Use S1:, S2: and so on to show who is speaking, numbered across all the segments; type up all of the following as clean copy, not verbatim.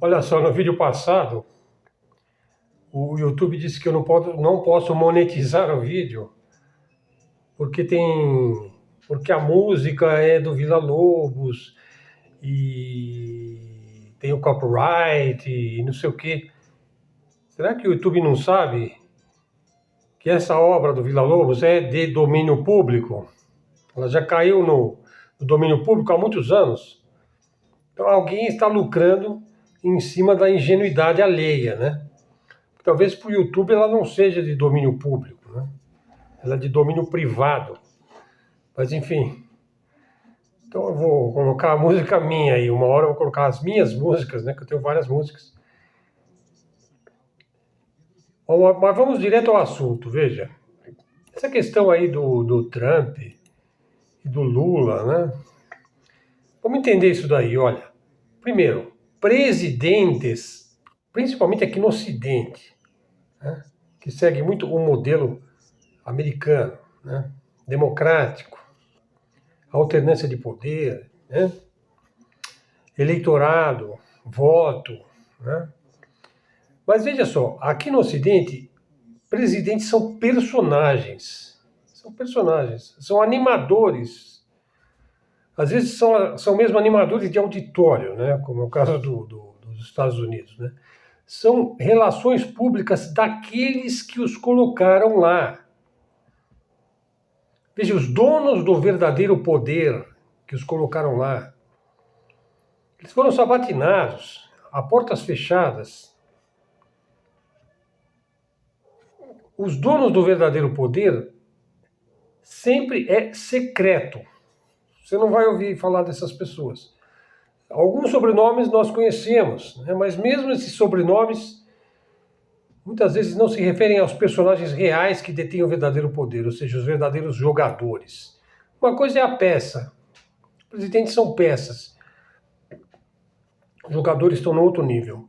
S1: Olha só, no vídeo passado, o YouTube disse que eu não posso monetizar o vídeo porque porque a música é do Villa-Lobos e tem o copyright e não sei o quê. Será que o YouTube não sabe que essa obra do Villa-Lobos é de domínio público? Ela já caiu no domínio público há muitos anos. Então alguém está lucrando em cima da ingenuidade alheia, né? Talvez para o YouTube ela não seja de domínio público, né? Ela é de domínio privado. Mas enfim. Então eu vou colocar a música minha aí. Uma hora eu vou colocar as minhas músicas, né? Que eu tenho várias músicas. Mas vamos direto ao assunto, veja. Essa questão aí do Trump e do Lula, né? Vamos entender isso daí, olha. Primeiro, presidentes, principalmente aqui no Ocidente, né? Que segue muito o modelo americano, né? Democrático, alternância de poder, né? Eleitorado, voto, né? Mas veja só, aqui no Ocidente, presidentes são personagens. São personagens, são animadores. Às vezes são mesmo animadores de auditório, né? Como é o caso dos Estados Unidos, né? São relações públicas daqueles que os colocaram lá. Veja, os donos do verdadeiro poder que os colocaram lá, eles foram sabatinados, a portas fechadas. Os donos do verdadeiro poder sempre é secreto. Você não vai ouvir falar dessas pessoas. Alguns sobrenomes nós conhecemos, né? Mas mesmo esses sobrenomes muitas vezes não se referem aos personagens reais que detêm o verdadeiro poder, ou seja, os verdadeiros jogadores. Uma coisa é a peça. Os presidentes são peças. Os jogadores estão no outro nível.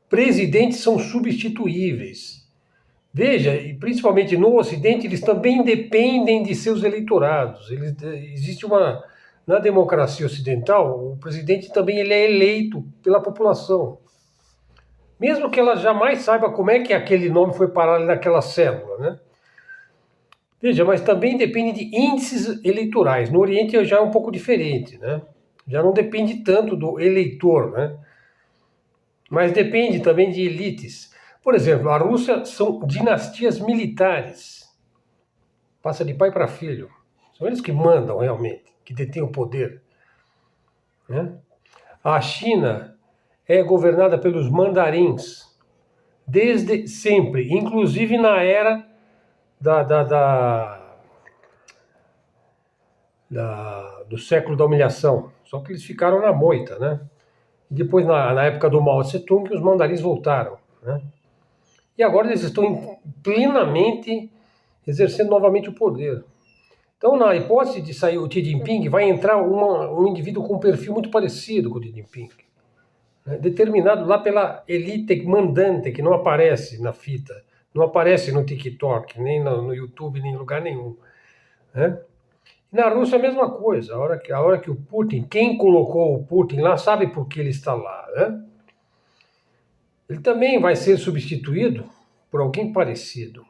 S1: Presidentes são substituíveis. Veja, e principalmente no Ocidente, eles também dependem de seus eleitorados. Existe na democracia ocidental, o presidente também ele é eleito pela população. Mesmo que ela jamais saiba como é que aquele nome foi parar ali naquela célula, né? Veja, mas também depende de índices eleitorais. No Oriente já é um pouco diferente, né? Já não depende tanto do eleitor, né? Mas depende também de elites. Por exemplo, a Rússia são dinastias militares. Passa de pai para filho. São eles que mandam realmente, que detêm o poder, né? A China é governada pelos mandarins desde sempre, inclusive na era do século da humilhação. Só que eles ficaram na moita, né? E depois, na época do Mao Tse-tung, os mandarins voltaram, né? E agora eles estão plenamente exercendo novamente o poder. Então, na hipótese de sair o Xi Jinping, vai entrar um indivíduo com um perfil muito parecido com o Xi Jinping, né? Determinado lá pela elite mandante, que não aparece na fita, não aparece no TikTok, nem no YouTube, nem em lugar nenhum, né? Na Rússia a mesma coisa. A hora que o Putin, quem colocou o Putin lá, sabe por que ele está lá, né? Ele também vai ser substituído por alguém parecido.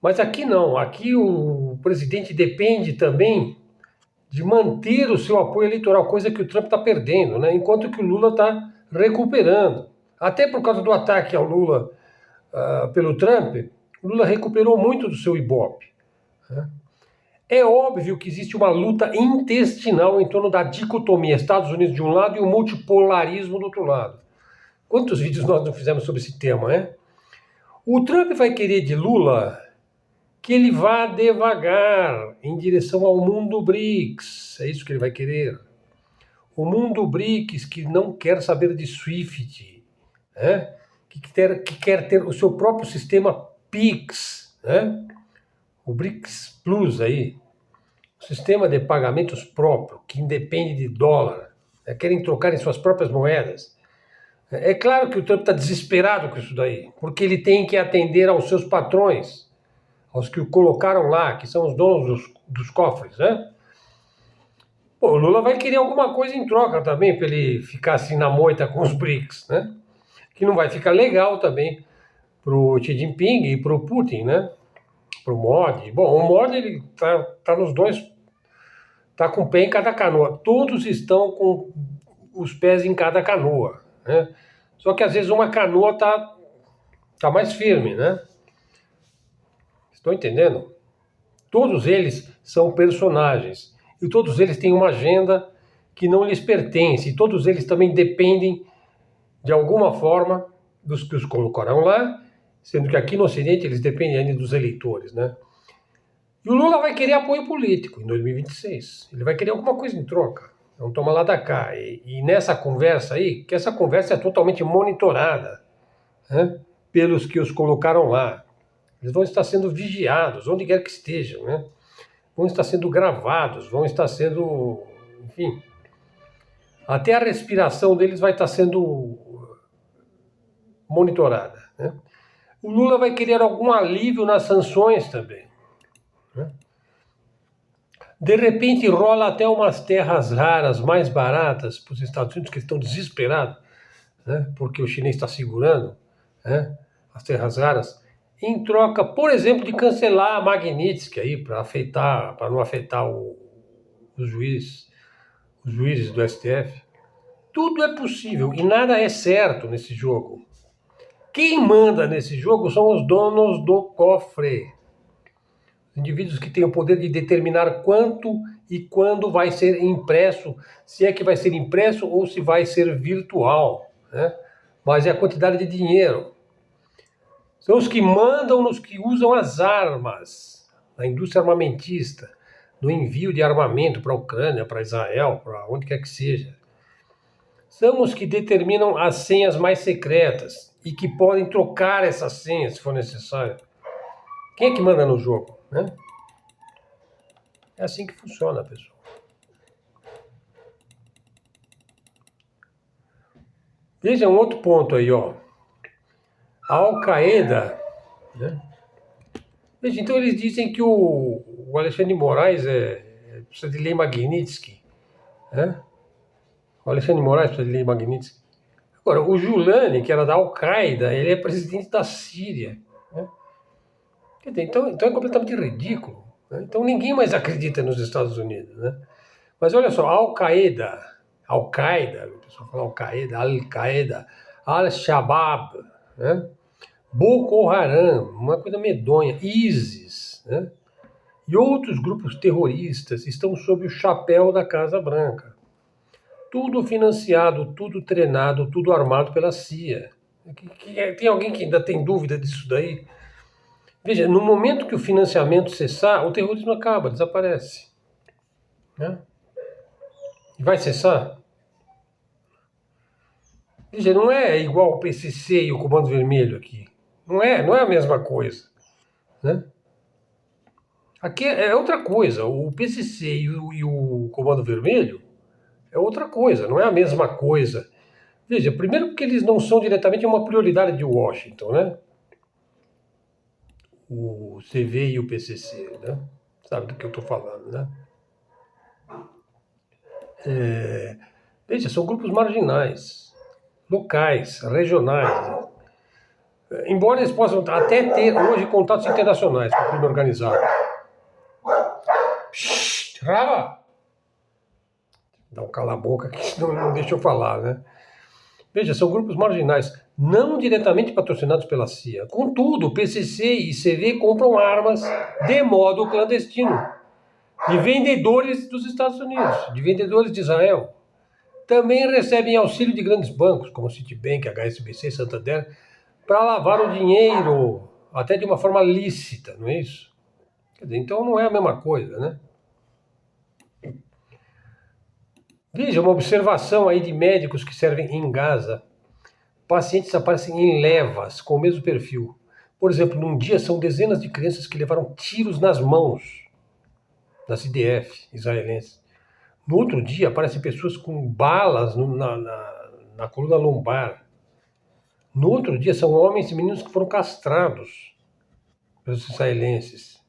S1: Mas aqui não. Aqui o presidente depende também de manter o seu apoio eleitoral, coisa que o Trump está perdendo, né? Enquanto que o Lula está recuperando. Até por causa do ataque ao Lula pelo Trump, o Lula recuperou muito do seu Ibope, né? É óbvio que existe uma luta intestinal em torno da dicotomia Estados Unidos de um lado e o multipolarismo do outro lado. Quantos vídeos nós não fizemos sobre esse tema, né? O Trump vai querer de Lula que ele vá devagar em direção ao mundo BRICS. É isso que ele vai querer. O mundo BRICS que não quer saber de SWIFT, né? Que quer ter o seu próprio sistema PIX, né? O BRICS Plus aí, o sistema de pagamentos próprio, que independe de dólar. querem trocar em suas próprias moedas. É claro que o Trump está desesperado com isso daí, porque ele tem que atender aos seus patrões, aos que o colocaram lá, que são os donos dos cofres, né? Pô, o Lula vai querer alguma coisa em troca também, para ele ficar assim na moita com os BRICS, né? Que não vai ficar legal também para o Xi Jinping e para o Putin, né? Para o Modi. Bom, o Modi ele tá nos dois, tá com o pé em cada canoa. Todos estão com os pés em cada canoa, né? Só que às vezes uma canoa tá mais firme, né? Estão entendendo? Todos eles são personagens e todos eles têm uma agenda que não lhes pertence. E todos eles também dependem de alguma forma dos que os colocaram lá, sendo que aqui no Ocidente eles dependem ainda dos eleitores, né? E o Lula vai querer apoio político em 2026. Ele vai querer alguma coisa em troca. É um toma lá da cá. E nessa conversa aí, que essa conversa é totalmente monitorada, né, pelos que os colocaram lá. Eles vão estar sendo vigiados, onde quer que estejam, né? Vão estar sendo gravados, vão estar sendo, enfim, até a respiração deles vai estar sendo monitorada, né? O Lula vai querer algum alívio nas sanções também, né? De repente rola até umas terras raras mais baratas para os Estados Unidos, que estão desesperados, né? Porque o chinês está segurando, né, as terras raras, em troca, por exemplo, de cancelar a Magnitsky aí para não afetar os juízes do STF. Tudo é possível e nada é certo nesse jogo. Quem manda nesse jogo são os donos do cofre. Indivíduos que têm o poder de determinar quanto e quando vai ser impresso, se é que vai ser impresso ou se vai ser virtual, né? Mas é a quantidade de dinheiro. São os que mandam nos que usam as armas, na indústria armamentista, no envio de armamento para a Ucrânia, para Israel, para onde quer que seja. São os que determinam as senhas mais secretas e que podem trocar essas senhas se for necessário. Quem é que manda no jogo, né? É assim que funciona, pessoal. Veja um outro ponto aí, ó. A Al-Qaeda, né? Veja, então eles dizem que o Alexandre de Moraes precisa de lei Magnitsky, né? O Alexandre de Moraes precisa de lei Magnitsky. Agora, o Julani, que era da Al-Qaeda, ele é presidente da Síria, né? Quer dizer, então é completamente ridículo, né? Então ninguém mais acredita nos Estados Unidos, né? Mas olha só, Al-Qaeda, o pessoal fala Al-Qaeda, Al-Shabaab, né? Boko Haram, uma coisa medonha, ISIS, né? E outros grupos terroristas estão sob o chapéu da Casa Branca. Tudo financiado, tudo treinado, tudo armado pela CIA. Tem alguém que ainda tem dúvida disso daí? Veja, no momento que o financiamento cessar, o terrorismo acaba, desaparece, né? E vai cessar? Veja, não é igual o PCC e o Comando Vermelho aqui. Não é a mesma coisa, né? Aqui é outra coisa. O PCC e o Comando Vermelho é outra coisa, não é a mesma coisa. Veja, primeiro porque eles não são diretamente uma prioridade de Washington, né? O CV e o PCC, né? Sabe do que eu estou falando, né? Veja, são grupos marginais, locais, regionais. Embora eles possam até ter hoje contatos internacionais com o crime organizado. Rava! Dá um cala-boca que não deixa eu falar, né? Veja, são grupos marginais, não diretamente patrocinados pela CIA. Contudo, PCC e CV compram armas de modo clandestino, de vendedores dos Estados Unidos, de vendedores de Israel. Também recebem auxílio de grandes bancos, como Citibank, HSBC, Santander, para lavar o dinheiro, até de uma forma lícita, não é isso? Quer dizer, então não é a mesma coisa, né? Veja, uma observação aí de médicos que servem em Gaza. Pacientes aparecem em levas, com o mesmo perfil. Por exemplo, num dia são dezenas de crianças que levaram tiros nas mãos das IDF israelenses. No outro dia, aparecem pessoas com balas na coluna lombar. No outro dia, são homens e meninos que foram castrados pelos israelenses.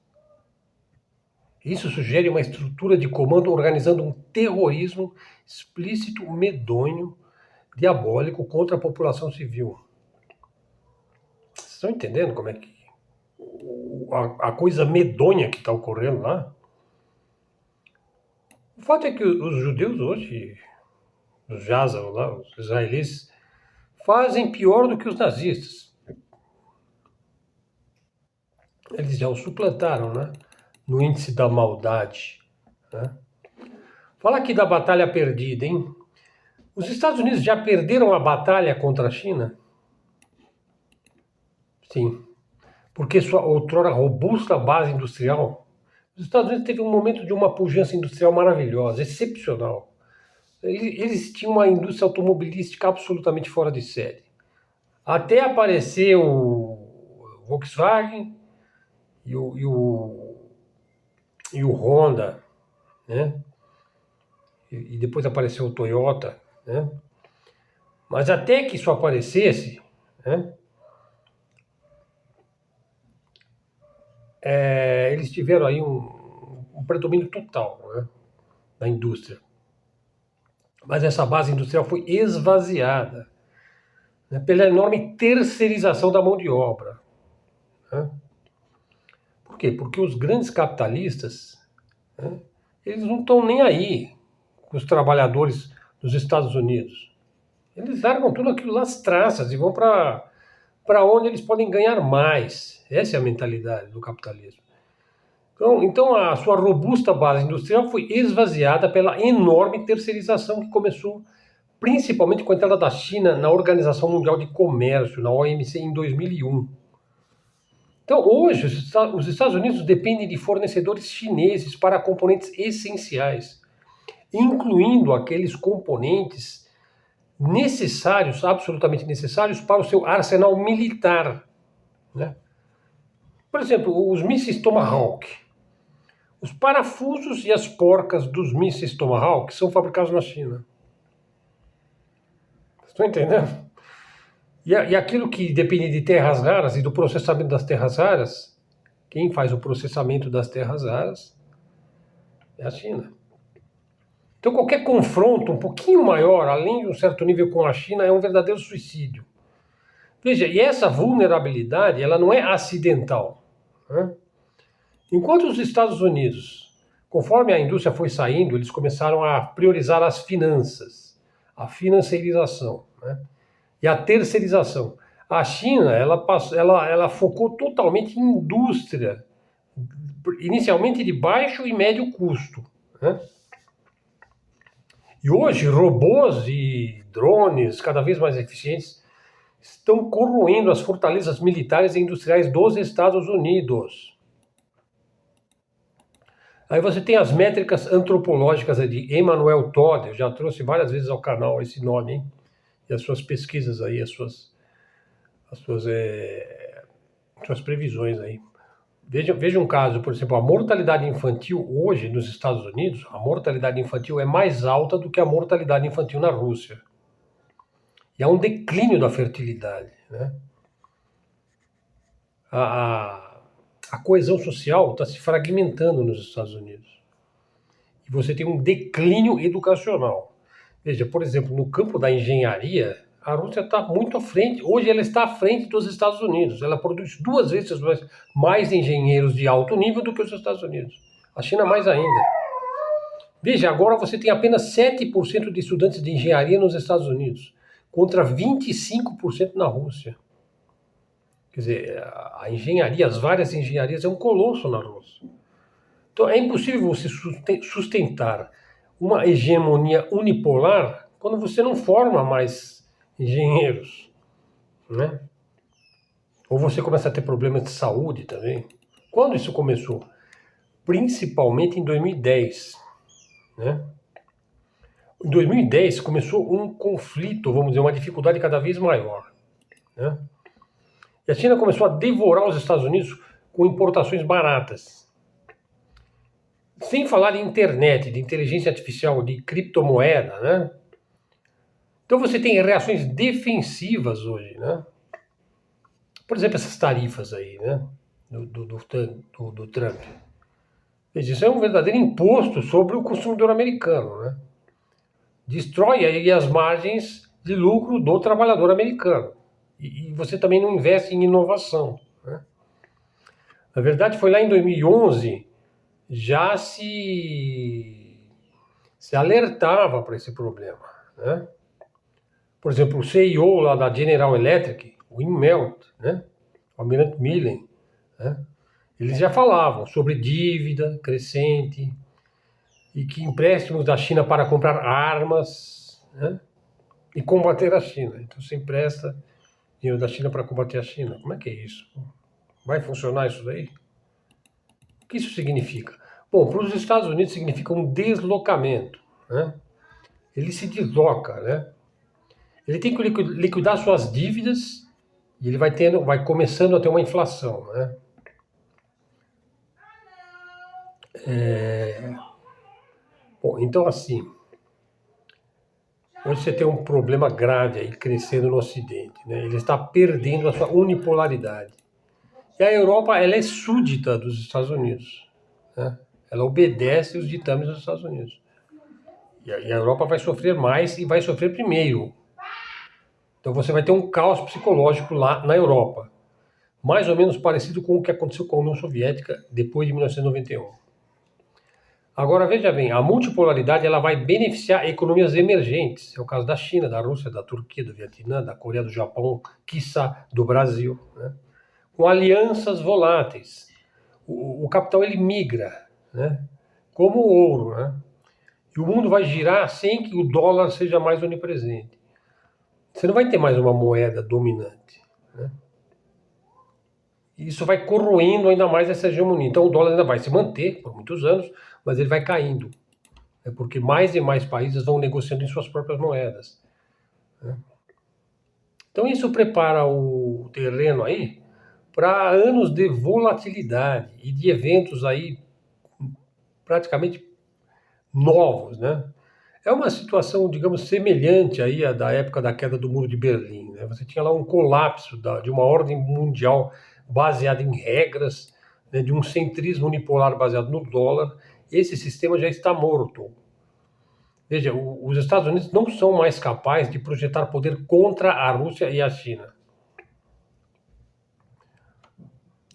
S1: Isso sugere uma estrutura de comando organizando um terrorismo explícito, medonho, diabólico contra a população civil. Vocês estão entendendo como é que a coisa medonha que está ocorrendo lá? O fato é que os judeus hoje, os Jazar lá, os israelenses, fazem pior do que os nazistas. Eles já o suplantaram, né? No índice da maldade. Né? Fala aqui da batalha perdida, hein? Os Estados Unidos já perderam a batalha contra a China? Sim. Porque sua outrora robusta base industrial, os Estados Unidos teve um momento de uma pujança industrial maravilhosa, excepcional. Eles tinham uma indústria automobilística absolutamente fora de série. Até aparecer o Volkswagen e o Honda, né? E depois apareceu o Toyota, né? Mas até que isso aparecesse, né? Eles tiveram aí um predomínio total, né, da indústria. Mas essa base industrial foi esvaziada, né, pela enorme terceirização da mão de obra. Né? Por quê? Porque os grandes capitalistas, né, eles não estão nem aí com os trabalhadores dos Estados Unidos. Eles largam tudo aquilo lá às traças e vão para onde eles podem ganhar mais. Essa é a mentalidade do capitalismo. Então, a sua robusta base industrial foi esvaziada pela enorme terceirização que começou principalmente com a entrada da China na Organização Mundial de Comércio, na OMC, em 2001. Então, hoje, os Estados Unidos dependem de fornecedores chineses para componentes essenciais, incluindo aqueles componentes necessários, absolutamente necessários, para o seu arsenal militar. Né? Por exemplo, os mísseis Tomahawk. Os parafusos e as porcas dos mísseis Tomahawk são fabricados na China. Estão entendendo? E aquilo que depende de terras raras e do processamento das terras raras, quem faz o processamento das terras raras é a China. Então qualquer confronto um pouquinho maior, além de um certo nível com a China, é um verdadeiro suicídio. Veja, e essa vulnerabilidade, ela não é acidental. Né? Enquanto os Estados Unidos, conforme a indústria foi saindo, eles começaram a priorizar as finanças, a financeirização, né? E a terceirização. A China, ela focou totalmente em indústria, inicialmente de baixo e médio custo. Né? E hoje, robôs e drones cada vez mais eficientes estão corroendo as fortalezas militares e industriais dos Estados Unidos. Aí você tem as métricas antropológicas de Emmanuel Todd, eu já trouxe várias vezes ao canal esse nome, hein? E as suas pesquisas aí, as suas previsões aí. Veja um caso, por exemplo, a mortalidade infantil hoje nos Estados Unidos, a mortalidade infantil é mais alta do que a mortalidade infantil na Rússia. E há um declínio da fertilidade, né? A coesão social está se fragmentando nos Estados Unidos. E você tem um declínio educacional. Veja, por exemplo, no campo da engenharia, a Rússia está muito à frente. Hoje ela está à frente dos Estados Unidos. Ela produz 2 vezes mais engenheiros de alto nível do que os Estados Unidos. A China mais ainda. Veja, agora você tem apenas 7% de estudantes de engenharia nos Estados Unidos, contra 25% na Rússia. Quer dizer, a engenharia, as várias engenharias, é um colosso na Rússia. Então é impossível você sustentar uma hegemonia unipolar quando você não forma mais engenheiros, né? Ou você começa a ter problemas de saúde também. Quando isso começou? Principalmente em 2010, né? Em 2010 começou um conflito, vamos dizer, uma dificuldade cada vez maior, né? E a China começou a devorar os Estados Unidos com importações baratas. Sem falar de internet, de inteligência artificial, de criptomoeda, né? Então você tem reações defensivas hoje, né? Por exemplo, essas tarifas aí, né? Do Trump. Isso é um verdadeiro imposto sobre o consumidor americano, né? Destrói aí as margens de lucro do trabalhador americano. E você também não investe em inovação, né? Na verdade, foi lá em 2011 já se alertava para esse problema, né? Por exemplo, o CEO lá da General Electric, o Immelt, né? O Almirante Millen, né? Eles já falavam sobre dívida crescente e que empréstimos da China para comprar armas, né? E combater a China. Então você empresta dinheiro da China para combater a China. Como é que é isso? Vai funcionar isso daí? O que isso significa? Bom, para os Estados Unidos significa um deslocamento, né? Ele se desloca, né? Ele tem que liquidar suas dívidas e ele vai começando a ter uma inflação, né? Bom, então assim, hoje você tem um problema grave aí crescendo no Ocidente, né? Ele está perdendo a sua unipolaridade. E a Europa, ela é súdita dos Estados Unidos, né? Ela obedece os ditames dos Estados Unidos. E a Europa vai sofrer mais e vai sofrer primeiro. Então você vai ter um caos psicológico lá na Europa, mais ou menos parecido com o que aconteceu com a União Soviética depois de 1991. Agora veja bem, a multipolaridade ela vai beneficiar economias emergentes. É o caso da China, da Rússia, da Turquia, do Vietnã, da Coreia, do Japão, quiçá do Brasil, né? Com alianças voláteis. O capital ele migra, né? Como o ouro, né? E o mundo vai girar sem que o dólar seja mais onipresente. Você não vai ter mais uma moeda dominante, né? E isso vai corroendo ainda mais essa hegemonia. Então o dólar ainda vai se manter por muitos anos, mas ele vai caindo. É porque mais e mais países vão negociando em suas próprias moedas, né? Então isso prepara o terreno aí para anos de volatilidade e de eventos aí praticamente novos, né? É uma situação, digamos, semelhante aí à da época da queda do Muro de Berlim, né? Você tinha lá um colapso de uma ordem mundial baseada em regras, né, de um centrismo unipolar baseado no dólar. Esse sistema já está morto. Veja, os Estados Unidos não são mais capazes de projetar poder contra a Rússia e a China.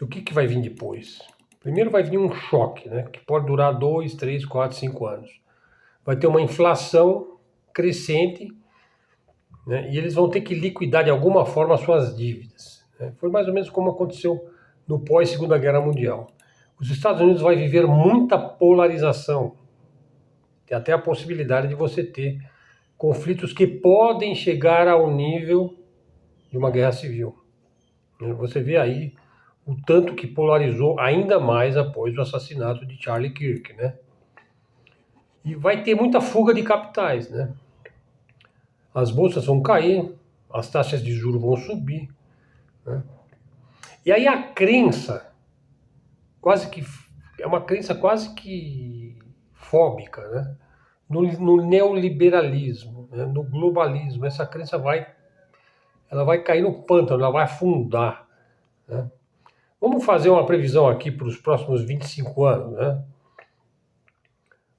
S1: O que vai vir depois? Primeiro vai vir um choque, né, que pode durar 2, 3, 4, 5 anos. Vai ter uma inflação crescente, né, e eles vão ter que liquidar de alguma forma as suas dívidas, né? Foi mais ou menos como aconteceu no pós-Segunda Guerra Mundial. Os Estados Unidos vai viver muita polarização. Tem até a possibilidade de você ter conflitos que podem chegar ao nível de uma guerra civil. Você vê aí o tanto que polarizou ainda mais após o assassinato de Charlie Kirk, né? E vai ter muita fuga de capitais, né? As bolsas vão cair, as taxas de juros vão subir, né? E aí a crença, quase que é uma crença quase que fóbica, né? No neoliberalismo, né? No globalismo, essa crença ela vai cair no pântano, ela vai afundar, né? Vamos fazer uma previsão aqui para os próximos 25 anos, né?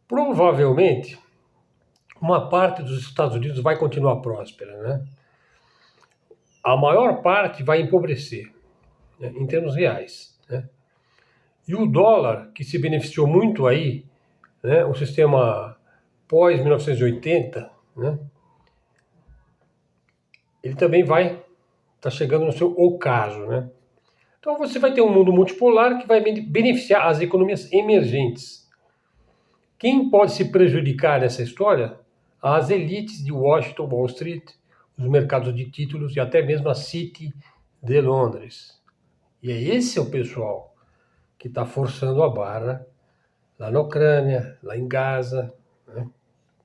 S1: Provavelmente, uma parte dos Estados Unidos vai continuar próspera, né? A maior parte vai empobrecer, né, em termos reais, né? E o dólar, que se beneficiou muito aí, né, o sistema pós-1980, né, ele também vai estar chegando no seu ocaso, né? Então você vai ter um mundo multipolar que vai beneficiar as economias emergentes. Quem pode se prejudicar nessa história? As elites de Washington, Wall Street, os mercados de títulos e até mesmo a City de Londres. E é esse o pessoal que está forçando a barra lá na Ucrânia, lá em Gaza, né?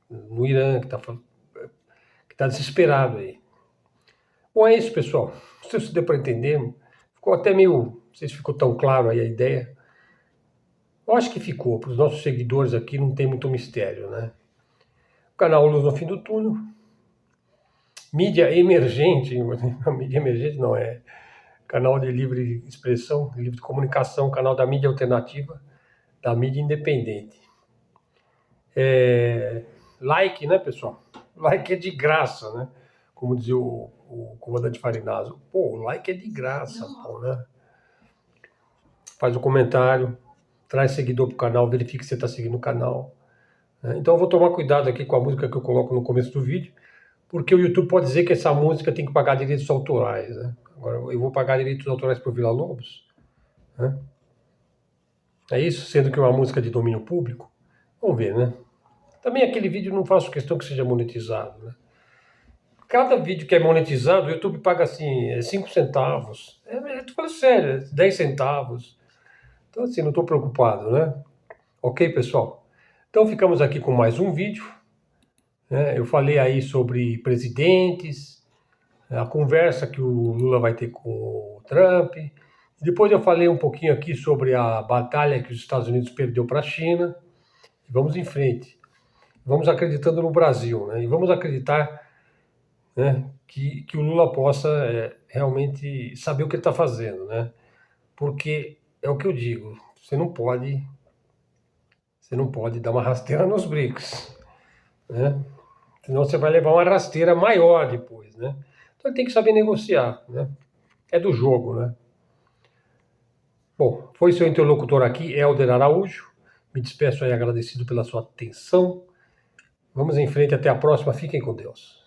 S1: No Irã, que tá desesperado aí. Bom, é isso, pessoal. Não sei se deu para entender. Ficou até meio. Não sei se ficou tão claro aí a ideia. Eu acho que ficou, para os nossos seguidores aqui não tem muito mistério, né? O canal Luz no Fim do Túnel, mídia emergente, mídia emergente não, é canal de livre expressão, de livre comunicação, canal da mídia alternativa, da mídia independente. Like, né, pessoal? Like é de graça, né? Como dizia o comandante Farinazzo. Pô, o like é de graça, pô, né? Faz o comentário, traz seguidor pro canal, verifique que você está seguindo o canal. Né? Então eu vou tomar cuidado aqui com a música que eu coloco no começo do vídeo, porque o YouTube pode dizer que essa música tem que pagar direitos autorais, né? Agora, eu vou pagar direitos autorais por Villa-Lobos? Né? É isso? Sendo que é uma música de domínio público? Vamos ver, né? Também aquele vídeo não faço questão que seja monetizado, né? Cada vídeo que é monetizado, o YouTube paga assim, 5 centavos. Eu tô falando sério, 10 centavos. Então, assim, não estou preocupado, né? Ok, pessoal? Então, ficamos aqui com mais um vídeo. Né? Eu falei aí sobre presidentes, a conversa que o Lula vai ter com o Trump. Depois eu falei um pouquinho aqui sobre a batalha que os Estados Unidos perdeu para a China. Vamos em frente. Vamos acreditando no Brasil, né? E vamos acreditar, né, que o Lula possa realmente saber o que ele está fazendo, né? Porque é o que eu digo, você não pode dar uma rasteira nos BRICS, né? Senão você vai levar uma rasteira maior depois, né? Então ele tem que saber negociar, né? É do jogo, né? Bom, foi seu interlocutor aqui, Helder Araújo. Me despeço aí agradecido pela sua atenção. Vamos em frente, até a próxima. Fiquem com Deus.